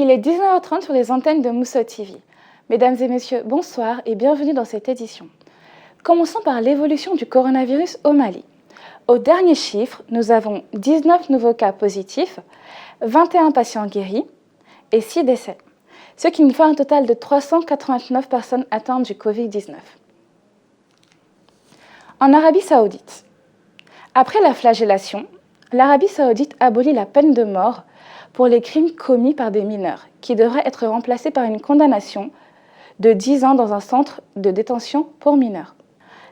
Il est 19h30 sur les antennes de Mousso TV. Mesdames et messieurs, bonsoir et bienvenue dans cette édition. Commençons par l'évolution du coronavirus au Mali. Aux derniers chiffres, nous avons 19 nouveaux cas positifs, 21 patients guéris et 6 décès, ce qui nous fait un total de 389 personnes atteintes du Covid-19. En Arabie Saoudite, après la flagellation, l'Arabie Saoudite abolit la peine de mort pour les crimes commis par des mineurs, qui devrait être remplacée par une condamnation de 10 ans dans un centre de détention pour mineurs.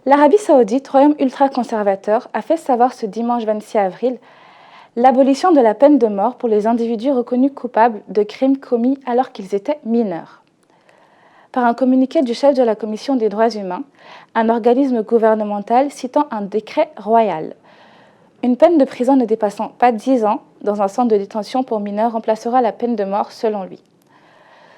L'Arabie Saoudite, royaume ultra-conservateur, a fait savoir ce dimanche 26 avril l'abolition de la peine de mort pour les individus reconnus coupables de crimes commis alors qu'ils étaient mineurs. Par un communiqué du chef de la Commission des droits humains, un organisme gouvernemental citant un décret royal. Une peine de prison ne dépassant pas 10 ans dans un centre de détention pour mineurs remplacera la peine de mort selon lui.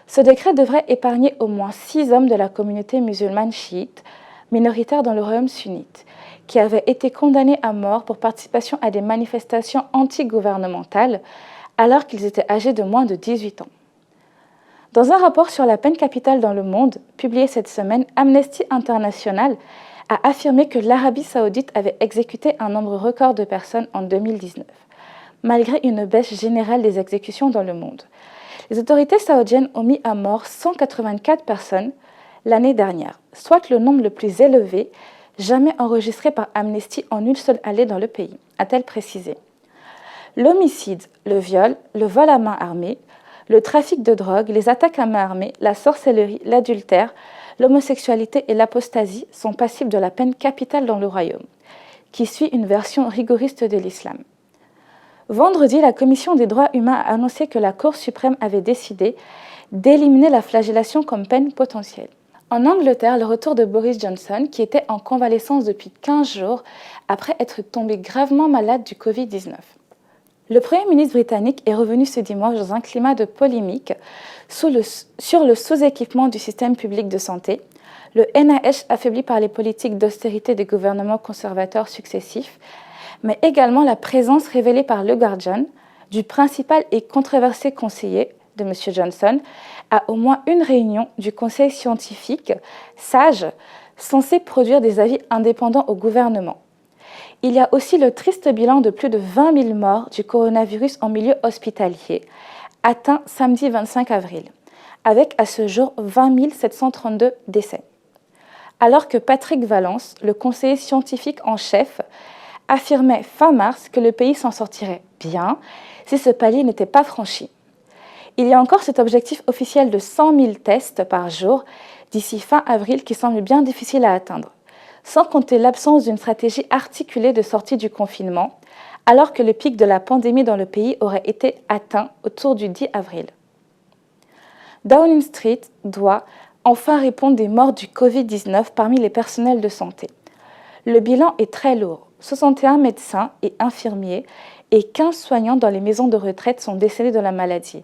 Ce décret devrait épargner au moins 6 hommes de la communauté musulmane chiite, minoritaire dans le royaume sunnite, qui avaient été condamnés à mort pour participation à des manifestations antigouvernementales alors qu'ils étaient âgés de moins de 18 ans. Dans un rapport sur la peine capitale dans le monde, publié cette semaine, Amnesty International a affirmé que l'Arabie Saoudite avait exécuté un nombre record de personnes en 2019, malgré une baisse générale des exécutions dans le monde. Les autorités saoudiennes ont mis à mort 184 personnes l'année dernière, soit le nombre le plus élevé jamais enregistré par Amnesty en une seule année dans le pays, a-t-elle précisé. L'homicide, le viol, le vol à main armée, le trafic de drogue, les attaques à main armée, la sorcellerie, l'adultère, l'homosexualité et l'apostasie sont passibles de la peine capitale dans le royaume, qui suit une version rigoriste de l'islam. Vendredi, la Commission des droits humains a annoncé que la Cour suprême avait décidé d'éliminer la flagellation comme peine potentielle. En Angleterre, le retour de Boris Johnson, qui était en convalescence depuis 15 jours après être tombé gravement malade du Covid-19. Le Premier ministre britannique est revenu ce dimanche dans un climat de polémique sur le sous-équipement du système public de santé, le NHS affaibli par les politiques d'austérité des gouvernements conservateurs successifs, mais également la présence révélée par Le Guardian du principal et controversé conseiller de M. Johnson à au moins une réunion du conseil scientifique SAGE censé produire des avis indépendants au gouvernement. Il y a aussi le triste bilan de plus de 20 000 morts du coronavirus en milieu hospitalier, atteint samedi 25 avril, avec à ce jour 20 732 décès. Alors que Patrick Vallance, le conseiller scientifique en chef, affirmait fin mars que le pays s'en sortirait bien si ce palier n'était pas franchi. Il y a encore cet objectif officiel de 100 000 tests par jour d'ici fin avril qui semble bien difficile à atteindre, sans compter l'absence d'une stratégie articulée de sortie du confinement, alors que le pic de la pandémie dans le pays aurait été atteint autour du 10 avril. Downing Street doit enfin répondre des morts du Covid-19 parmi les personnels de santé. Le bilan est très lourd. 61 médecins et infirmiers et 15 soignants dans les maisons de retraite sont décédés de la maladie,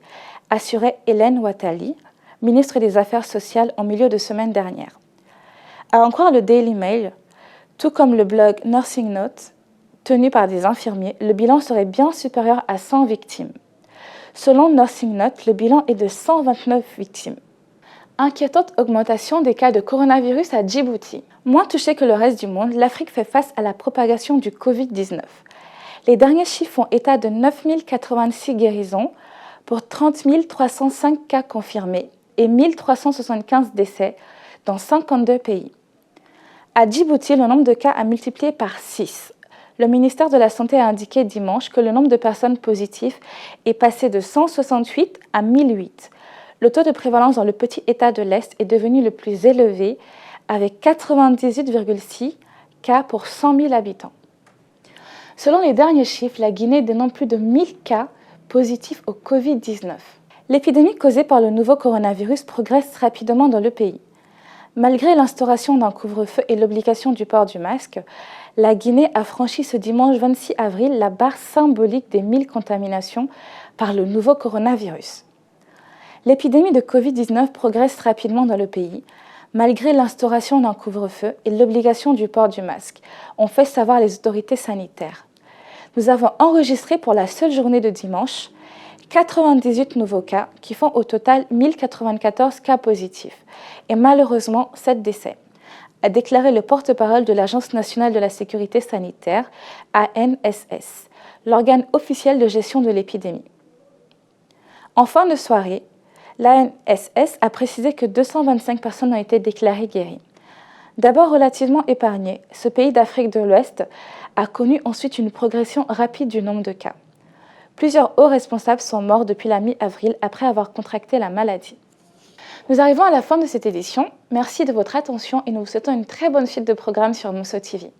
assurait Hélène Ouattali, ministre des Affaires sociales en milieu de semaine dernière. À en croire le Daily Mail, tout comme le blog Nursing Note, tenu par des infirmiers, le bilan serait bien supérieur à 100 victimes. Selon Nursing Note, le bilan est de 129 victimes. Inquiétante augmentation des cas de coronavirus à Djibouti. Moins touchée que le reste du monde, l'Afrique fait face à la propagation du Covid-19. Les derniers chiffres font état de 9 086 guérisons pour 30 305 cas confirmés et 1 375 décès dans 52 pays. À Djibouti, le nombre de cas a multiplié par 6. Le ministère de la Santé a indiqué dimanche que le nombre de personnes positives est passé de 168 à 1008. Le taux de prévalence dans le petit État de l'Est est devenu le plus élevé, avec 98,6 cas pour 100 000 habitants. Selon les derniers chiffres, la Guinée dénombre plus de 1000 cas positifs au Covid-19. L'épidémie causée par le nouveau coronavirus progresse rapidement dans le pays. Malgré l'instauration d'un couvre-feu et l'obligation du port du masque, la Guinée a franchi ce dimanche 26 avril la barre symbolique des 1000 contaminations par le nouveau coronavirus. L'épidémie de Covid-19 progresse rapidement dans le pays, malgré l'instauration d'un couvre-feu et l'obligation du port du masque, ont fait savoir les autorités sanitaires. Nous avons enregistré pour la seule journée de dimanche 98 nouveaux cas qui font au total 1094 cas positifs et malheureusement 7 décès, a déclaré le porte-parole de l'Agence nationale de la sécurité sanitaire, ANSS, l'organe officiel de gestion de l'épidémie. En fin de soirée, l'ANSS a précisé que 225 personnes ont été déclarées guéries. D'abord relativement épargné, ce pays d'Afrique de l'Ouest a connu ensuite une progression rapide du nombre de cas. Plusieurs hauts responsables sont morts depuis la mi-avril après avoir contracté la maladie. Nous arrivons à la fin de cette édition. Merci de votre attention et nous vous souhaitons une très bonne suite de programmes sur Mosso TV.